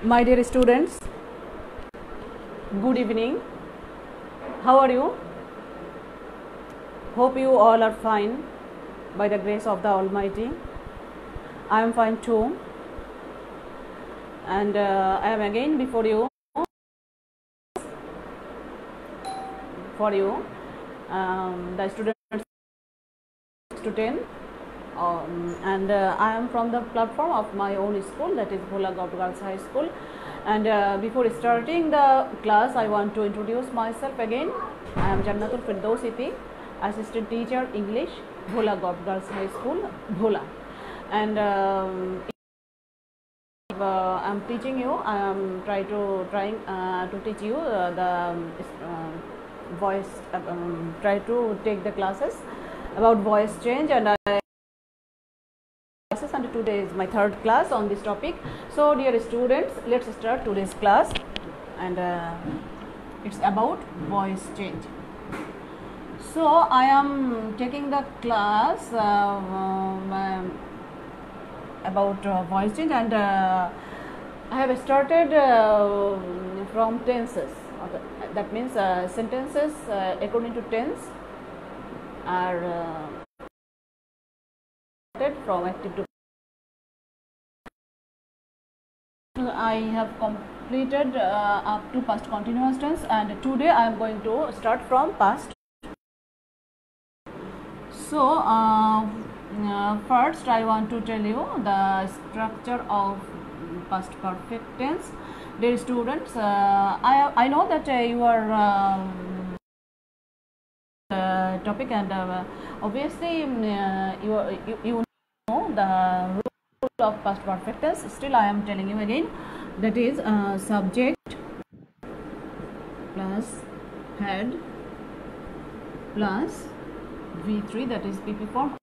My dear students, good evening. How are you? Hope you all are fine by the grace of the Almighty. I am fine too, and I am again before you the students to 10, and I am from the platform of my own school, that is Bhola Girls High School. And before starting the class, I want to introduce myself again. I am Jannatul Firdaus Iti, assistant teacher English, Bhola Girls High School, Bhola. And I am teaching you. I am trying to teach you the voice. Try to take the classes about voice change, and today is my third class on this topic. So dear students, let's start today's class, and it's about voice change. So I am taking the class about voice change, and I have started from tenses. That means sentences according to tense are from active to. I have completed up to past continuous tense, and today I am going to start from past. So first I want to tell you the structure of past perfect tense. Dear students, I know that you are topic, and obviously you know the rule of past perfect tense. Still I am telling you again, that is subject plus head plus V3, that is PP form,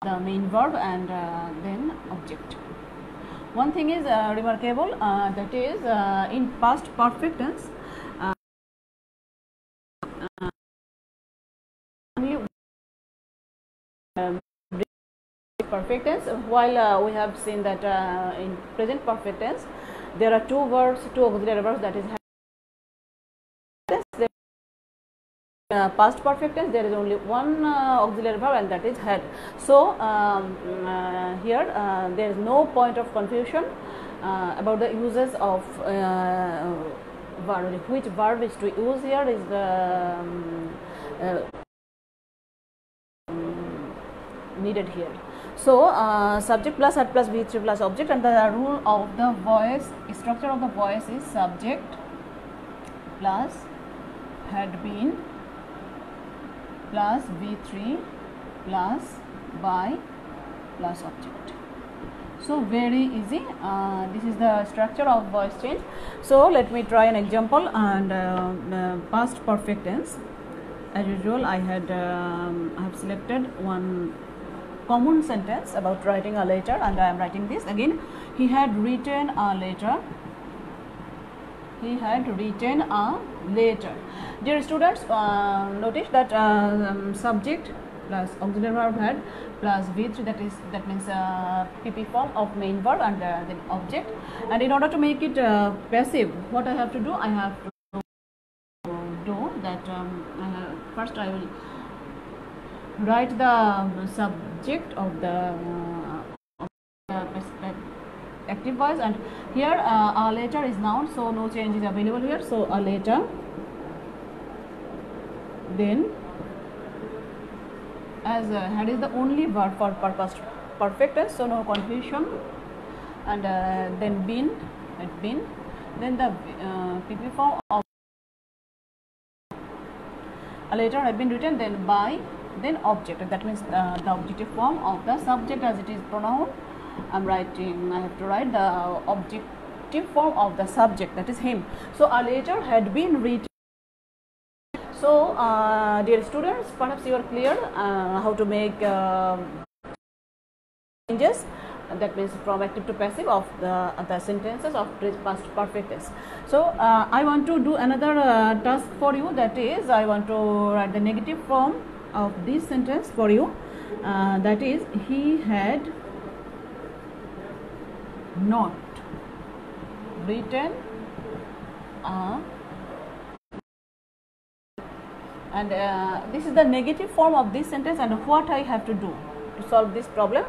the main verb, and then object. One thing is remarkable, that is in past perfect tense perfect tense, while we have seen that in present perfect tense there are two auxiliary verbs, that is past perfect tense there is only one auxiliary verb, and that is had. So here there is no point of confusion about the uses of verb. Which verb is to use here is the needed here. So subject plus head plus V3 plus object, and the rule of the voice, structure of the voice is subject plus had been plus V3 plus by plus object. So very easy. This is the structure of voice change. So let me try an example, and past perfect tense. As usual, I have selected one common sentence about writing a letter, and I am writing this again. He had written a letter. He had written a letter. Dear students, notice that subject plus auxiliary verb had plus V3, that means PP form of main verb, and then object. And in order to make it passive, what I have to do? I have to do that. First, I will write the subject of the active voice, and here a letter is noun, so no change is available here. So a letter, then as had is the only verb for past perfect tense, so no confusion, and then been, had been, then the PP form of a letter had been written, then by, then object, that means the objective form of the subject, as it is pronoun. I have to write the objective form of the subject, that is him. So a letter had been written. So dear students, perhaps you are clear how to make changes, that means from active to passive of the sentences of past perfect tense. So I want to do another task for you, that is I want to write the negative form of this sentence for you, that is he had not written a, and this is the negative form of this sentence. And what I have to do to solve this problem,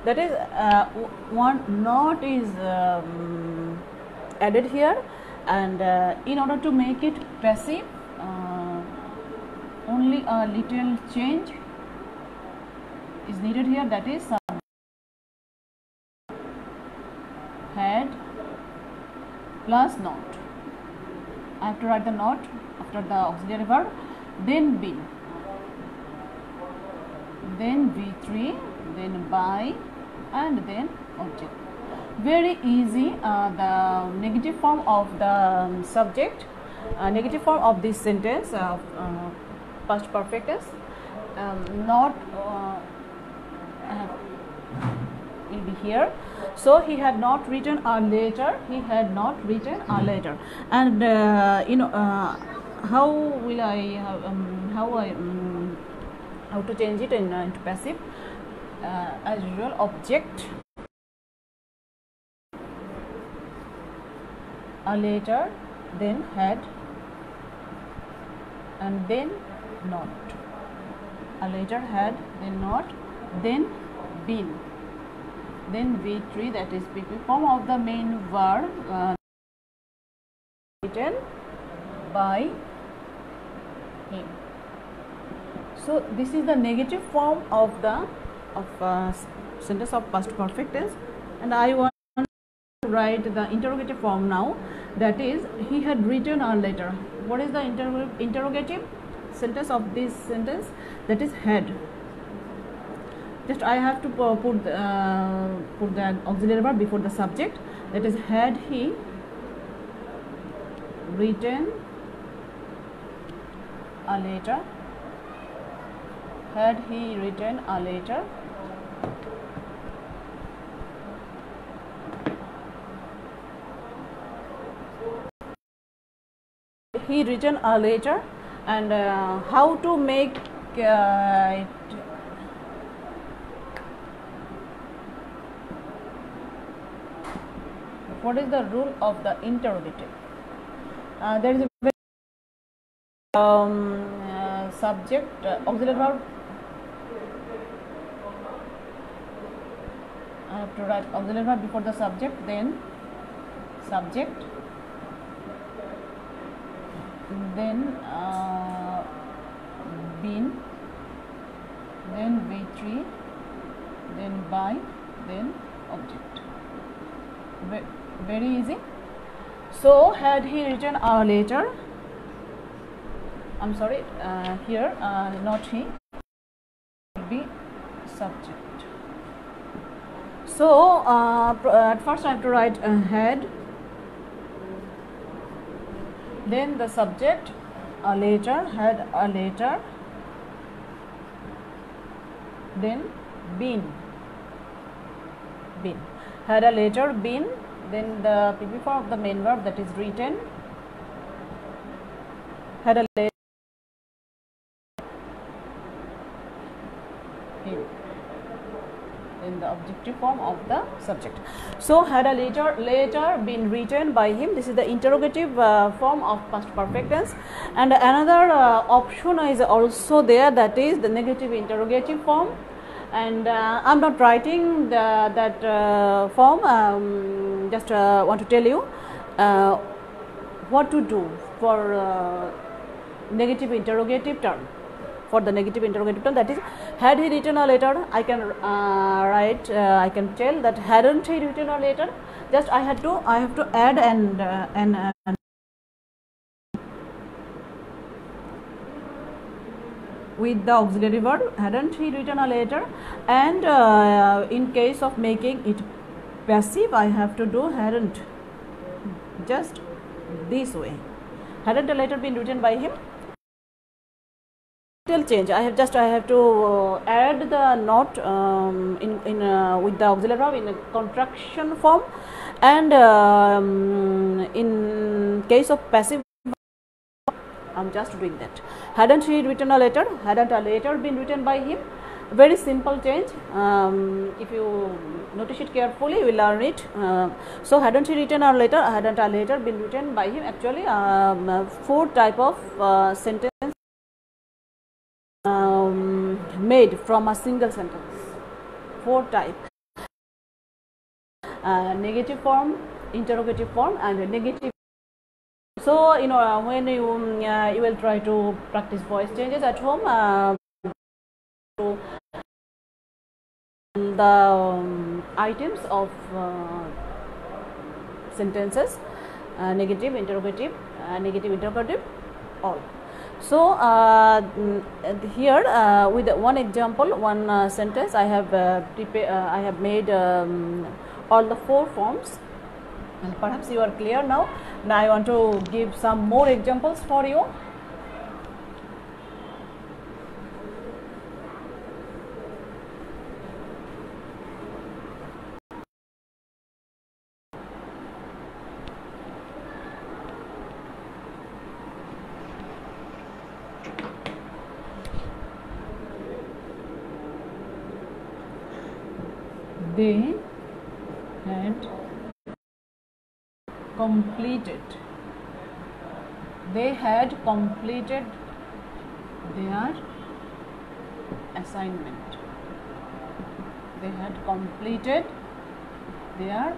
that is one not is added here, and in order to make it passive, only a little change is needed here, that is had plus not. I have to write the not after the auxiliary verb, then been, then V3, then by, and then object. Very easy. The negative form of the subject, negative form of this sentence of past perfect tense, not will be here. So he had not written a letter, he had not written a letter. And how will I have, how to change it into passive? As usual, object, a letter, then had, and then not. A letter, had, then not, then been, then V3, that is PP form of the main verb, written by him. So this is the negative form of the sentence of past perfect tense, and I want to write the interrogative form now, that is he had written a letter. What is the interrogative sentence of this sentence? That is had. Just I have to put the auxiliary verb before the subject, that is had he written a letter, had he written a letter, he written a letter. And how to make it what is the rule of the interrogative? There is a subject, auxiliary verb. I have to write auxiliary verb before the subject, then subject, then been, then V3, then by, then object. Very easy. So had he written a letter, I'm sorry, here not he, will be subject. So at first I have to write had, then the subject, a letter, had a letter, then been, had a letter, been, then the PP form of the main verb, that is written, had a letter, in the objective form of the subject. So had a letter been written by him. This is the interrogative form of past perfect tense. And another option is also there, that is the negative interrogative form. And I'm not writing that form, just want to tell you what to do for negative interrogative term. For the negative interrogative term, that is had he written a letter, I can write, I can tell that hadn't he written a letter. Just I have to add and with the auxiliary verb, hadn't he written a letter. And in case of making it passive, I have to do hadn't, just this way. Hadn't a letter been written by him? Change. I have to add the not with the auxiliary verb in a contraction form, and in case of passive, I'm just doing that. Hadn't he written a letter? Hadn't a letter been written by him? Very simple change. If you notice it carefully, you will learn it. So hadn't he written a letter? Hadn't a letter been written by him? Actually, 4 type of sentence made from a single sentence. 4 type: negative form, interrogative form, and negative. So when you will try to practice voice changes at home, the items of sentences, negative, interrogative, all. So here with one example, one sentence, I have I have made all the 4 forms, and perhaps you are clear now. Now I want to give some more examples for you. They had completed. They had completed their assignment. They had completed their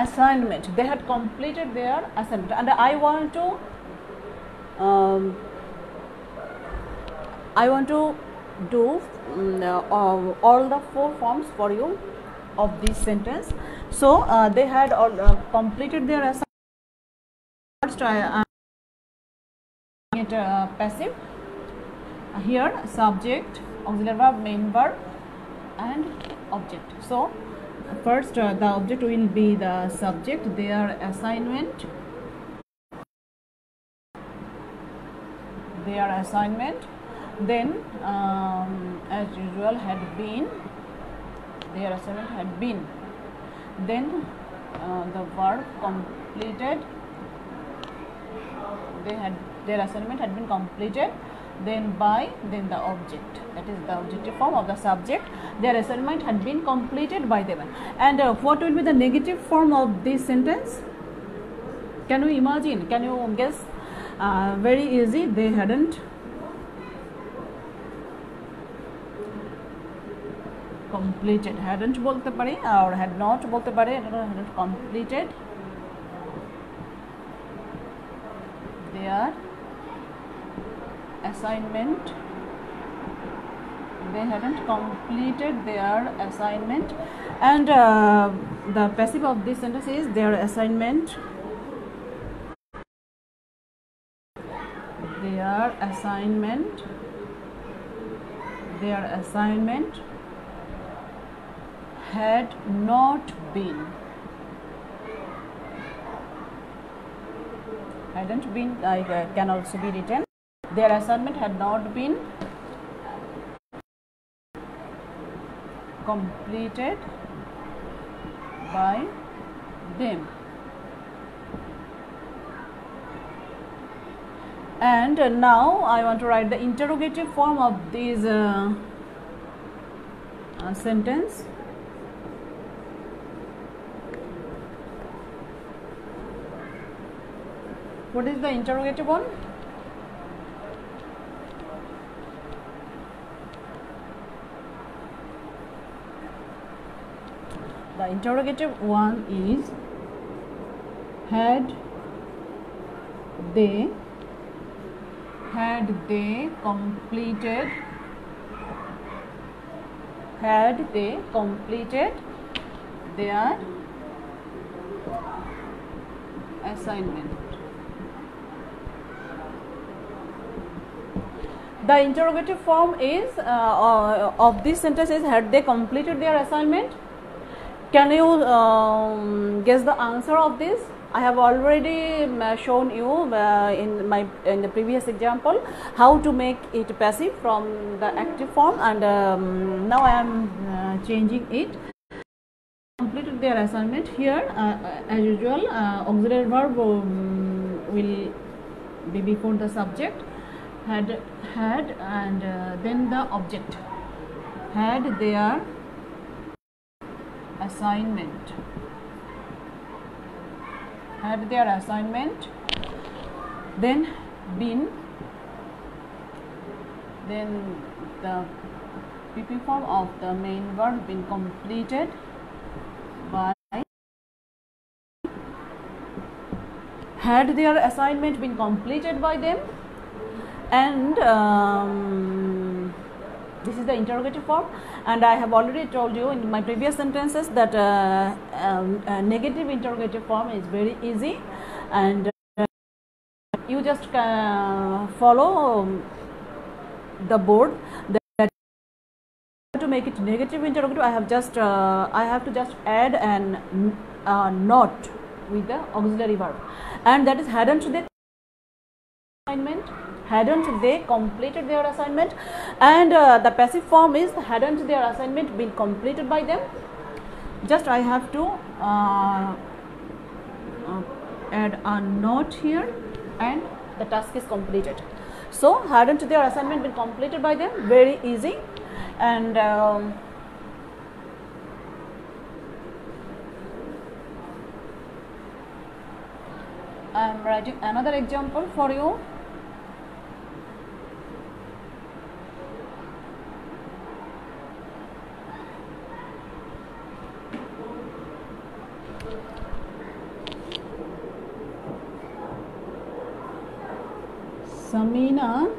assignment. They had completed their assignment. And I want to do all the 4 forms for you of this sentence. So they had all completed their assignment. First I get passive. Here subject, auxiliary verb, main verb, and object. So first the object will be the subject, their assignment. Their assignment. Then as usual had been. Their assignment had been. Then the verb completed. Their assignment had been completed. Then by, then the object, that is the objective form of the subject. Their assignment had been completed by them. And what will be the negative form of this sentence? Can you imagine? Can you guess? Very easy. They hadn't completed. Hadn't bolte pare or had not bolte pare. Hadn't completed their assignment. They hadn't completed their assignment. And the passive of this sentence is their assignment. Their assignment. Their assignment had not been. Hadn't been can also be written. Their assignment had not been completed by them. And now I want to write the interrogative form of this sentence. What is the interrogative one? The interrogative one is had they completed their assignment. The interrogative form is of this sentence is had they completed their assignment. Can you guess the answer of this? I have already shown you in the previous example how to make it passive from the active form, and now I am changing it. Completed their assignment. Here as usual auxiliary verb will be before the subject, had and then the object. had their assignment, then the PP form of the main verb been completed by, had their assignment been completed by them, and this is the interrogative form. And I have already told you in my previous sentences that negative interrogative form is very easy, and you just follow the board. That to make it negative interrogative, I have to just add an not with the auxiliary verb, and that is hadn't they assignment, hadn't they completed their assignment, and the passive form is hadn't their assignment been completed by them. Just I have to add a not here, and the task is completed. So hadn't their assignment been completed by them, very easy. And I am writing another example for you. Samina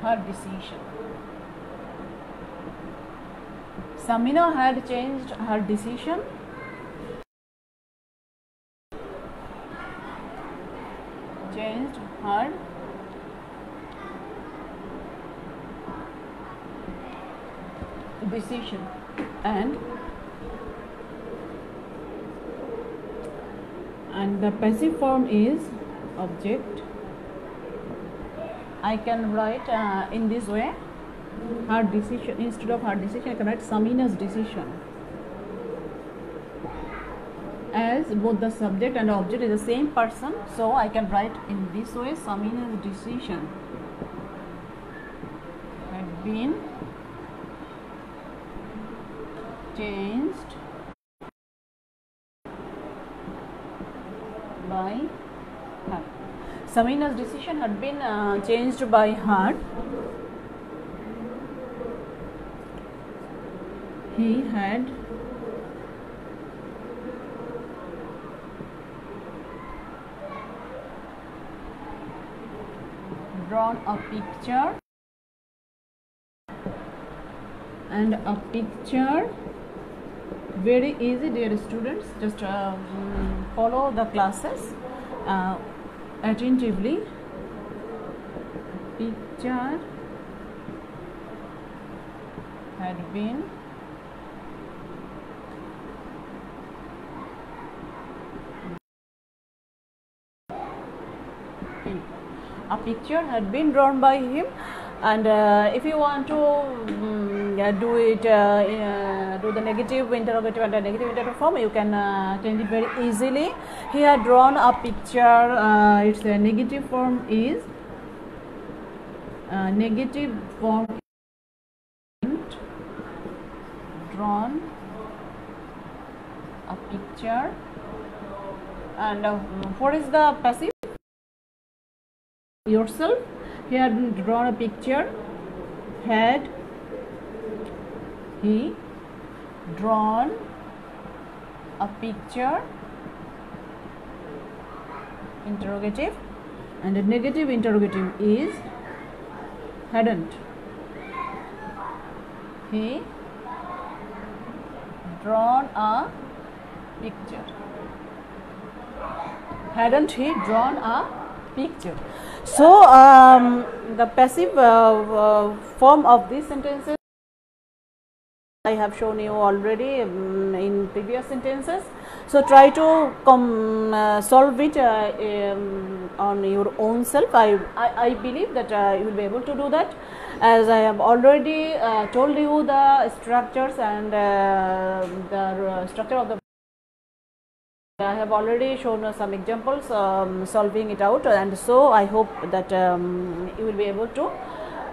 her decision. Samina had changed her decision. Changed her decision, and the passive form is object. I can write in this way, her decision. Instead of her decision, I can write Samina's decision, as both the subject and object is the same person. So I can write in this way, Samina's decision had been changed by her. Samina's decision had been changed by her. He had drawn a picture, and a picture, very easy dear students, just follow the classes attentively. Picture had been drawn by him. And if you want to do it, do the negative interrogative and the negative interrogative form, you can change it very easily. He had drawn a picture. Its negative form is drawn a picture. And what is the passive? Yourself. He had drawn a picture. Had he drawn a picture? Interrogative. And the negative interrogative is hadn't he drawn a picture? Hadn't he drawn a picture? So the passive form of these sentences I have shown you already in previous sentences. So try to solve it on your own self. I believe that you will be able to do that, as I have already told you the structures and the structure of the I have already shown some examples solving it out, and so I hope that you will be able to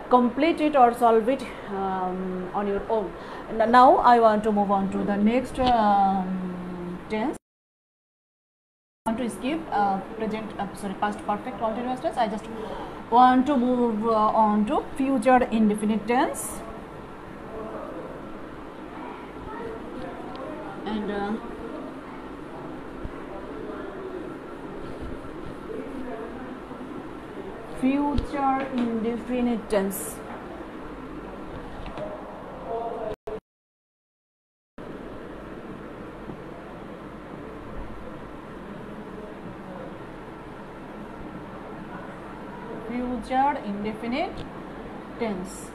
complete it or solve it on your own. And now I want to move on to the next tense. I want to skip past perfect continuous tense. I just want to move on to future indefinite tense. And future indefinite tense. Future indefinite tense.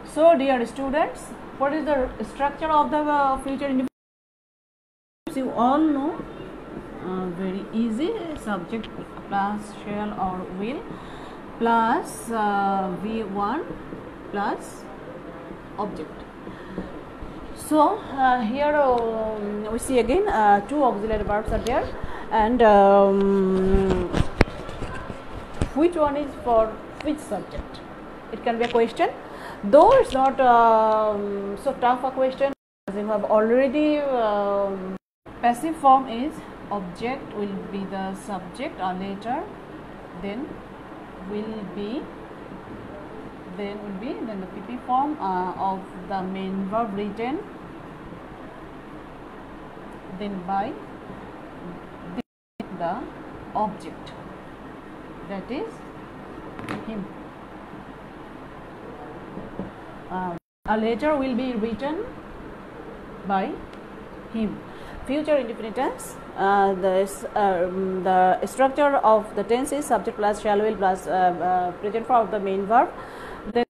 So, dear students, what is the structure of the future indefinite tense? You all know, very easy. Subject plus shall or will plus V1 plus object. So here we see again two auxiliary verbs are there, and which one is for which subject? It can be a question, though it's not so tough a question, as you have already passive form is object will be the subject or later, then the PP form of the main verb written, then by the object, that is him. A letter will be written by him. Future indefinite tense, the structure of the tense is subject plus shall will plus present form of the main verb, then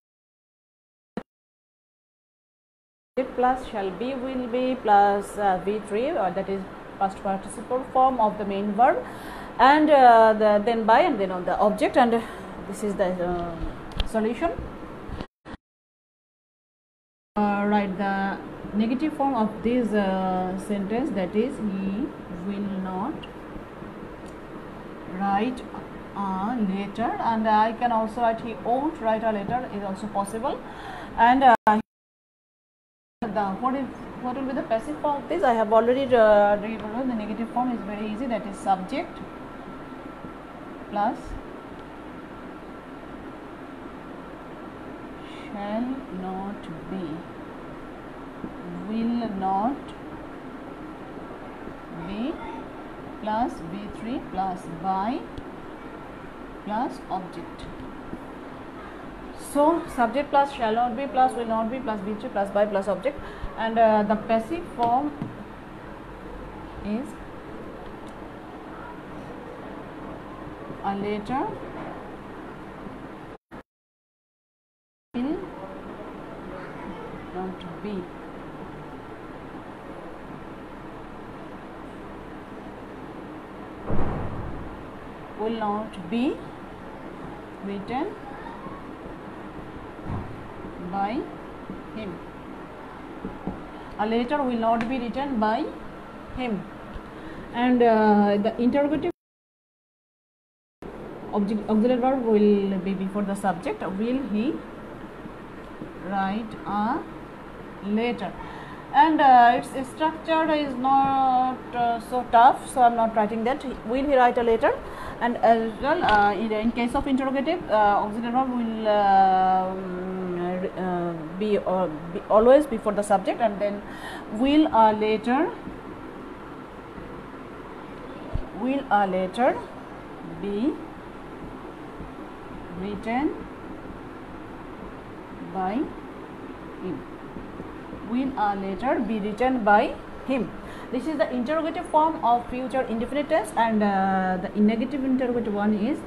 plus shall be will be plus V3, or that is past participle form of the main verb, and then by and then on the object, and this is the solution. Write the negative form of this sentence, that is he will not write a letter, and I can also write he won't write a letter is also possible. And what will be the passive form of this? I have already read. The negative form is very easy, that is subject plus shall not be, will not be plus V3 plus by plus object. So subject plus shall not be plus will not be plus V3 plus by plus object, and the passive form is a letter will not be. Will not be written by him. A letter will not be written by him. And the interrogative auxiliary verb will be before the subject. Will he write a letter? And its structure is not so tough, so I am not writing that. Will he write a letter? And as well, in case of interrogative, auxiliary verb will be always before the subject, and then will a letter be written by him? Will a letter be written by him? This is the interrogative form of future indefinite tense, and the negative interrogative one is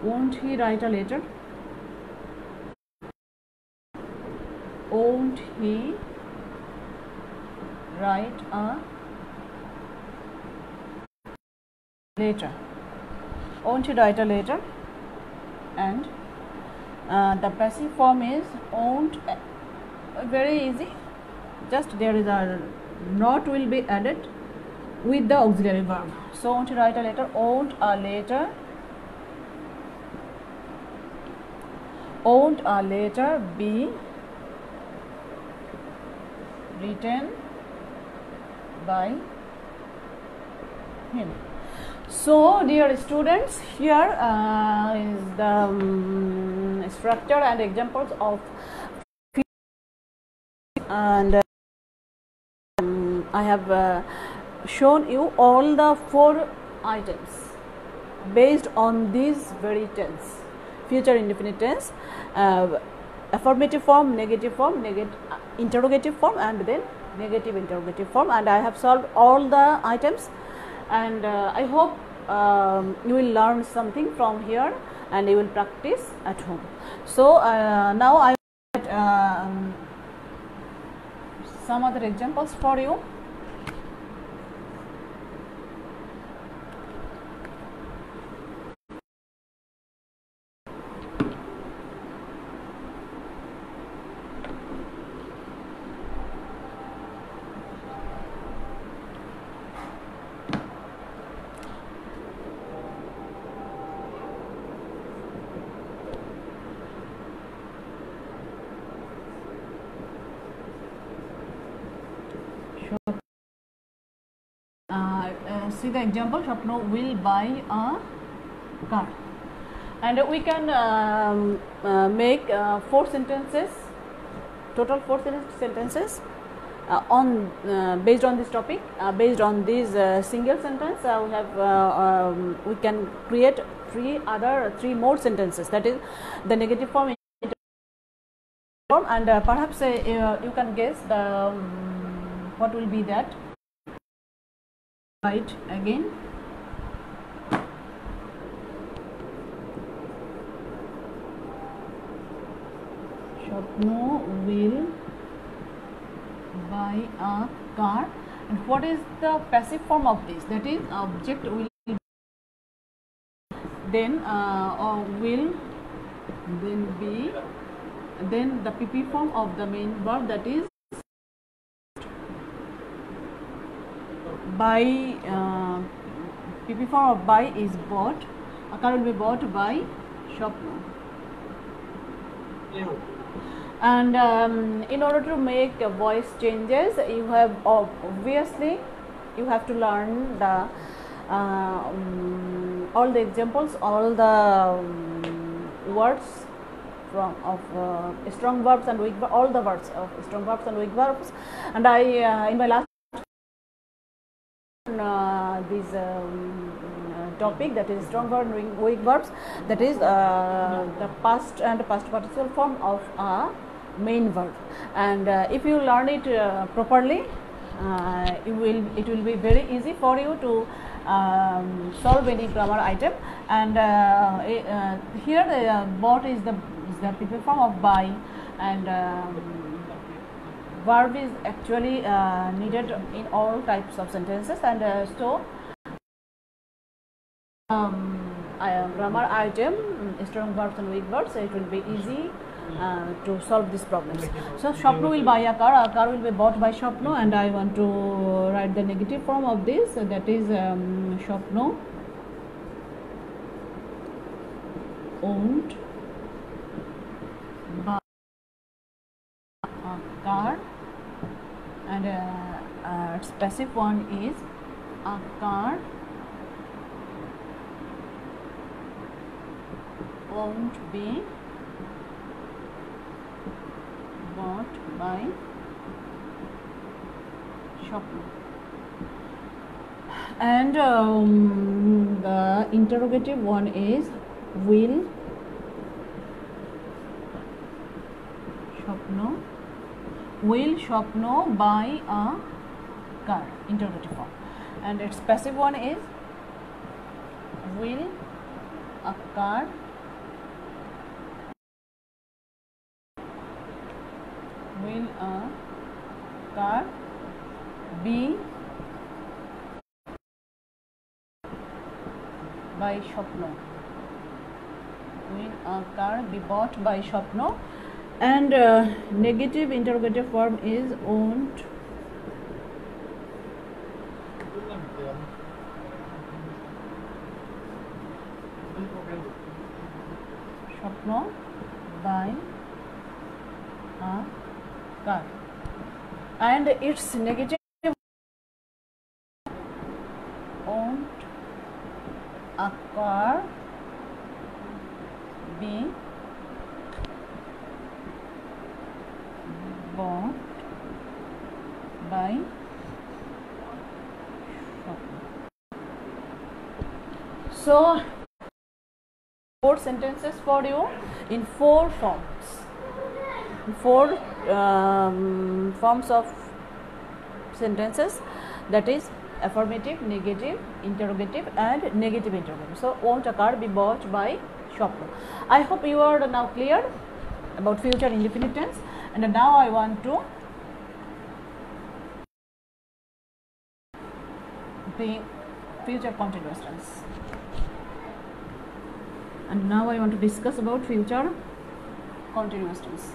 won't he write a letter? Won't he write a letter? Won't he write a letter? And the passive form is won't. Very easy, just there is a not will be added, with the auxiliary verb. So I want to write a letter. Owned a letter. Owned a letter be written by him. So dear students, here is the structure and examples of, and I have shown you all the 4 items based on these very tense: future indefinite tense, affirmative form, negative form, interrogative form, and then negative interrogative form. And I have solved all the items, and I hope you will learn something from here and you will practice at home. So now I some other examples for you. See the example. Shapno will buy a car, and we can make 4 sentences, total 4 sentences on based on this topic. Based on this single sentence, we have we can create 3 more sentences. That is the negative form, and perhaps you can guess the what will be that. Right again. Shapno will buy a car. And what is the passive form of this? That is object will, then will, then be, then the PP form of the main verb, that is buy. PP form of buy is bought. A car will be bought by Shapno. And in order to make voice changes, you have obviously you have to learn the all the examples, all the words from of strong verbs and weak verbs, all the words of strong verbs and weak verbs. And I in my last this topic, that is strong verb and weak verbs, that is the past and past participle form of a main verb. And if you learn it properly, it will be very easy for you to solve any grammar item. And here the bought is the PP form of buy, and verb is actually needed in all types of sentences. And so grammar item, strong verbs and weak verbs, it will be easy to solve this problem. So Shapno will buy a car will be bought by Shapno, and I want to write the negative form of this, that is Shapno owned by a car, and its passive one is a car owned be bought by Shapno. And the interrogative one is will Shapno buy a car, interrogative form. And its passive one is will a car be by Shapno. Will a car be bought by Shapno. And negative interrogative form is owned স্বপ্ন by a car, and its negative won't occur be bought by shopping. So 4 sentences for you in 4 forms, 4 forms of sentences, that is affirmative, negative, interrogative and negative interrogative. So won't occur, be bought by, Swapno. I hope you are now clear about future indefinite tense, and now I want to bring future continuous tense. And now I want to discuss about future continuous tense.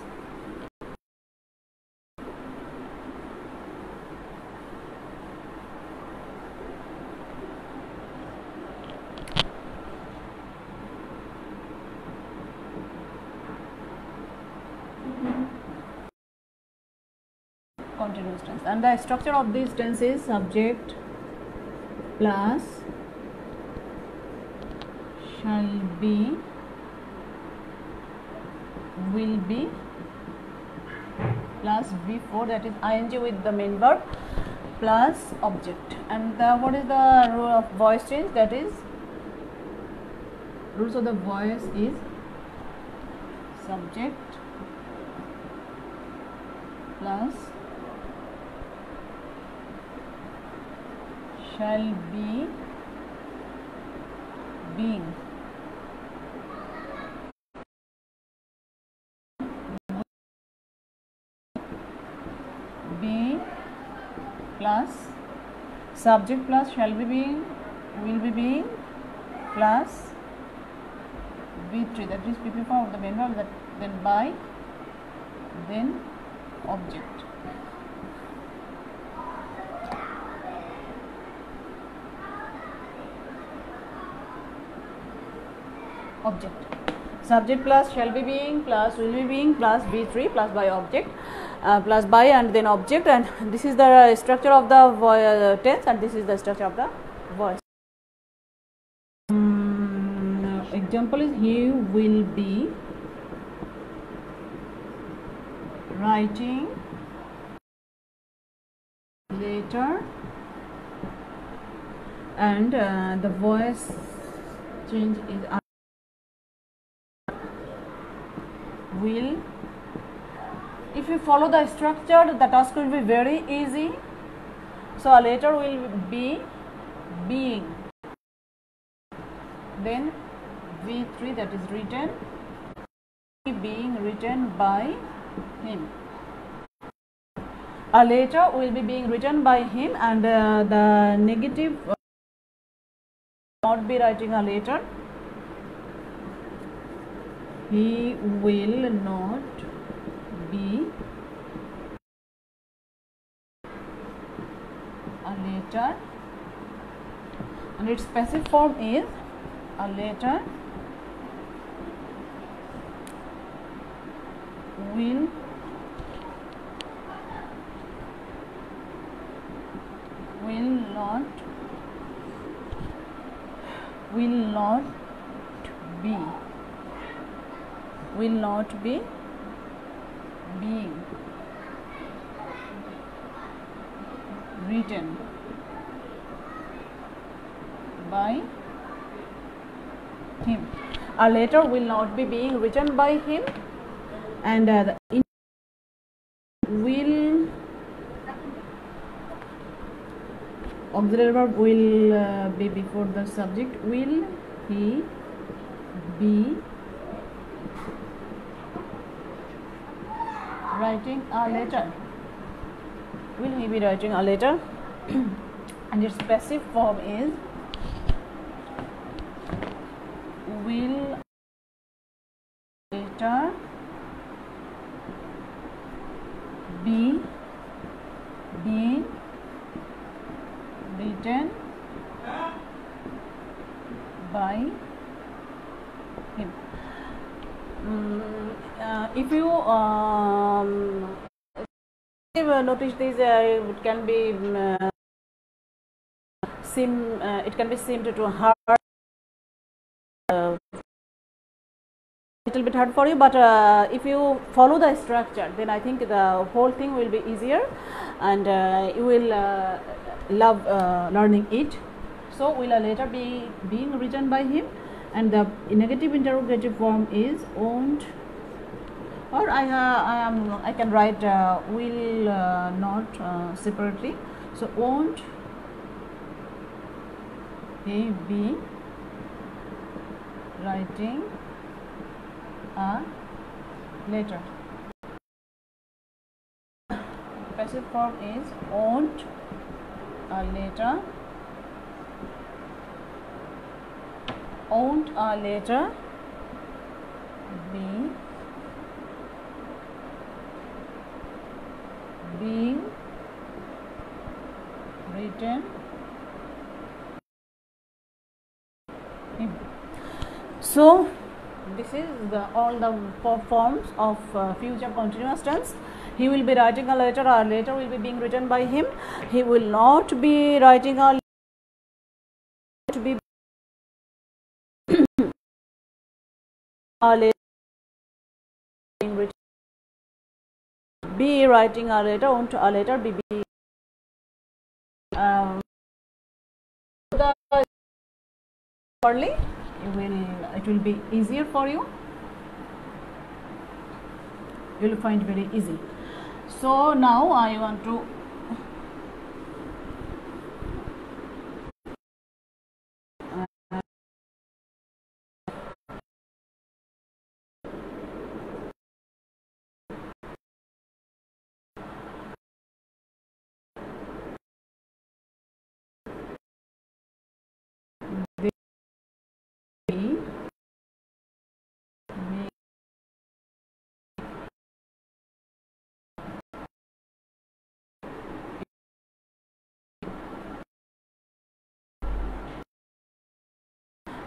Continuous tense, and the structure of this tense is subject plus shall be, will be plus V4, that is ing with the main verb plus object. And what is the rule of voice change? That is, rules of the voice is subject plus shall be being plus subject plus shall be being, will be being plus V3, that is PP form of the main verb, that then by, then object. Object, subject plus shall be being plus will be being plus V3 plus by object, plus by and then object, and this is the structure of the tense, and this is the structure of the voice. Example is, he will be writing later, and the voice change is will. If you follow the structure, the task will be very easy. So a letter will be being, then V3, that is written, being written by him. A letter will be being written by him, and the negative not be writing a letter. He will not be a letter, and its passive form is a letter will not be being written by him. A letter will not be being written by him, and will, auxiliary verb will be before the subject. Will he be writing a letter? Will he be writing a letter? And its passive form is will letter be being written by him. if you notice this, it can be it can be seemed to hard, little bit hard for you, but if you follow the structure, then I think the whole thing will be easier, and you will love learning it. So will a letter be being written by him, and the negative interrogative form is won't, or I can write will not separately. So won't he be writing a letter? Passive form is won't a letter, won't a letter be being written him. So this is all the four forms of future continuous tense. He will be writing a letter, or letter will be being written by him. He will not be writing a letter, to be a letter being written, be writing a letter, won't a letter be the early, it will be easier for you. You will find very easy. So now I want to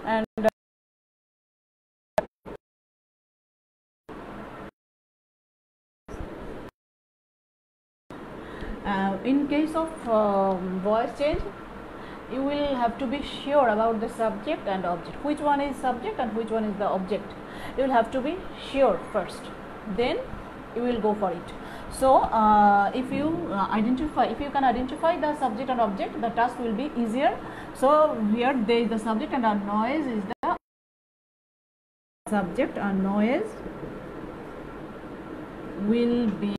and in case of voice change, you will have to be sure about the subject and object, which one is subject and which one is the object. You will have to be sure first, then you will go for it. So if you can identify the subject and object, the task will be easier. So here there is the subject, and our noise is the subject, and noise will be